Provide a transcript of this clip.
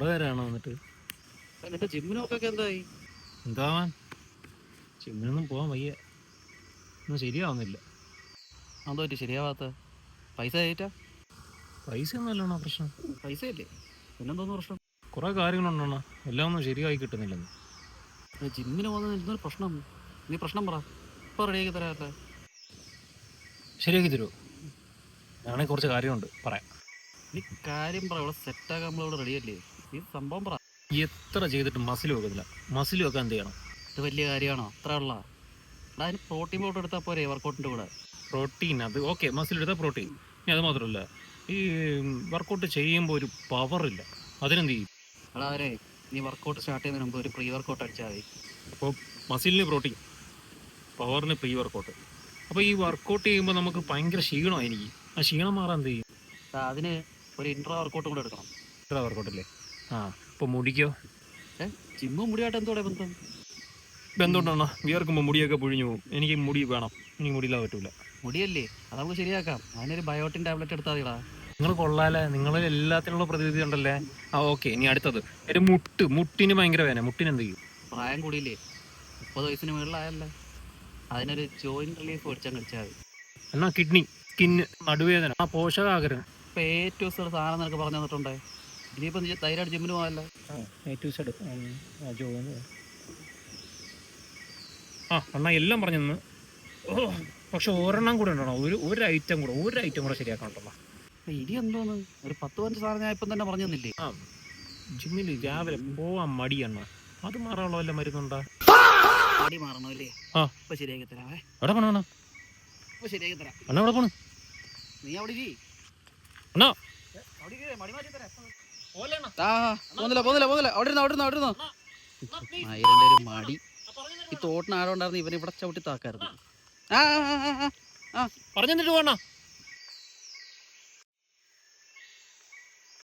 കുറെ നേരമാണോ വന്നിട്ട്? എന്നിട്ട് ജിമ്മിനൊക്കെ എന്തായി? എന്താവാൻ, ജിമ്മിനൊന്നും പോകാൻ വയ്യ, ഒന്നും ശരിയാവുന്നില്ല. എന്തോ പറ്റി ശരിയാവാത്ത? പൈസ കയറ്റാ? പൈസ ഒന്നുമല്ലണോ പ്രശ്നം. പൈസ ഇല്ലേ, പിന്നെന്തോന്ന് പ്രശ്നം? കുറെ കാര്യങ്ങളുണ്ടോ, എല്ലാം ഒന്നും ശരിയായി കിട്ടുന്നില്ലെന്ന്. ജിമ്മിന് പോകുന്നത് എന്തൊരു പ്രശ്നം? നീ പ്രശ്നം പറ, ഇപ്പൊ റെഡിയാക്കി തരാല്ലേ. ശരിയാക്കി തരുമോ? ഞാണെങ്കിൽ കുറച്ച് കാര്യമുണ്ട് പറയാം. നീ കാര്യം പറ, ഇവിടെ സെറ്റാക്കാൻ നമ്മളിവിടെ റെഡിയല്ലേ. നീ സംഭവം പറ. എത്ര ചെയ്തിട്ട് മസിൽ വെക്കുന്നില്ല. മസിൽ വെക്കാൻ എന്ത് ചെയ്യണം? ഇത് വലിയ കാര്യമാണോ? അത്ര ഉള്ള അതിന് പ്രോട്ടീൻ പൗഡർ എടുത്താൽ പോരെ വർക്കൗട്ടിൻ്റെ കൂടെ? പ്രോട്ടീൻ അത് ഓക്കെ, മസിൽ എടുത്താൽ പ്രോട്ടീൻ. ഇനി അത് മാത്രമല്ല, ഈ വർക്കൗട്ട് ചെയ്യുമ്പോൾ ഒരു പവറില്ല, അതിനെന്ത് ചെയ്യും? എടാ അവരെ, നീ വർക്കൗട്ട് സ്റ്റാർട്ട് ചെയ്യുന്നതിന് മുമ്പ് ഒരു പ്രീ വർക്കൗട്ട് അടിച്ചാൽ മതി. അപ്പോൾ മസിലിന് പ്രോട്ടീൻ, പവറിന് പ്രീ വർക്കൗട്ട്. അപ്പോൾ ഈ വർക്കൗട്ട് ചെയ്യുമ്പോൾ നമുക്ക് ഭയങ്കര ക്ഷീണമാണ്. എനിക്ക് ആ ക്ഷീണം മാറാൻ എന്ത് ചെയ്യും? അതിന് ഒരു ഇൻട്രാ വർക്കൗട്ടും കൂടെ എടുക്കണം. ഇത്ര വർക്കൗട്ടല്ലേ? ആ, അപ്പോൾ മുടിക്കോ? ജിമ്മും മുടിയായിട്ട് എന്തോടെ ബന്ധം? ബന്ധമുണ്ടോ? വിയർക്കുമ്പോൾ മുടിയൊക്കെ പൊഴിഞ്ഞു പോകും. എനിക്ക് മുടി വേണം, എനിക്ക് മുടിയില്ലാതെ പറ്റൂല. മുടിയല്ലേ, അത് നമുക്ക് ശരിയാക്കാം. അതിനൊരു ബയോട്ടിൻ ടാബ്ലറ്റ് എടുത്താൽ മതിടാ. നിങ്ങൾ കൊള്ളാലേ, നിങ്ങൾ എല്ലാത്തിനുള്ള പ്രതിവിധി ഉണ്ടല്ലേ. ആ ഓക്കെ, ഇനി അടുത്തത് ഒരു മുട്ടിന് ഭയങ്കര വേദന. മുട്ടിന് എന്ത് ചെയ്യും? പ്രായം കൂടിയില്ലേ, 30 വയസ്സിന് മുകളിലായല്ലേ, അതിനൊരു ജോയിന്റ് റിലീഫ് മേടിച്ചാൽ കഴിച്ചാൽ മതി. എന്നാ കിഡ്നി, സ്കിന്ന്, നടുവേദന, ആ പോഷകാഹാരം. ഇപ്പം ഏറ്റവും സാധനം നിനക്ക് പറഞ്ഞു തന്നിട്ടുണ്ടേ. ഇനിയിപ്പം ധൈര്യമായിട്ട് ജിമ്മിന് പോകാമല്ലോ. ആ എന്നാ എല്ലാം പറഞ്ഞു തന്നു. പക്ഷെ ഒരെണ്ണം കൂടെ ഉണ്ടോ? ഒരു ഐറ്റം കൂടെ ശരിയാക്കണല്ലോ. ഇനി എന്തോന്ന്, ഒരു 10-15 സാധനം ഞാൻ ഇപ്പം തന്നെ പറഞ്ഞു തന്നില്ലേ. ആ, ജിമ്മിൽ രാവിലെ പോവാൻ മടിയാണ്, അത് മാറാനുള്ള വല്ല മരുന്നുണ്ടാ? മടി മാറണോ അല്ലേ? ആ, ഇപ്പൊ ശരിയാക്കി തരാവേ. എവിടെ പോണോ? ഇപ്പൊ ശരിയാക്കി തരാം. അണ്ണാ എവിടെ പോണ്? നീ അവിടെ അണ്ണാ മടി മാറ്റി തരാം. പോകുന്നില്ല, അവിടെ ഇരുന്നോ. മയിലിന്റെ ഒരു മടി. ഈ തോട്ടിന് ആടുണ്ടായിരുന്നു, ഇവനെ ഇവിടെ ചവിട്ടി താക്കായിരുന്നു. പറഞ്ഞു തന്നിട്ട് പോണ.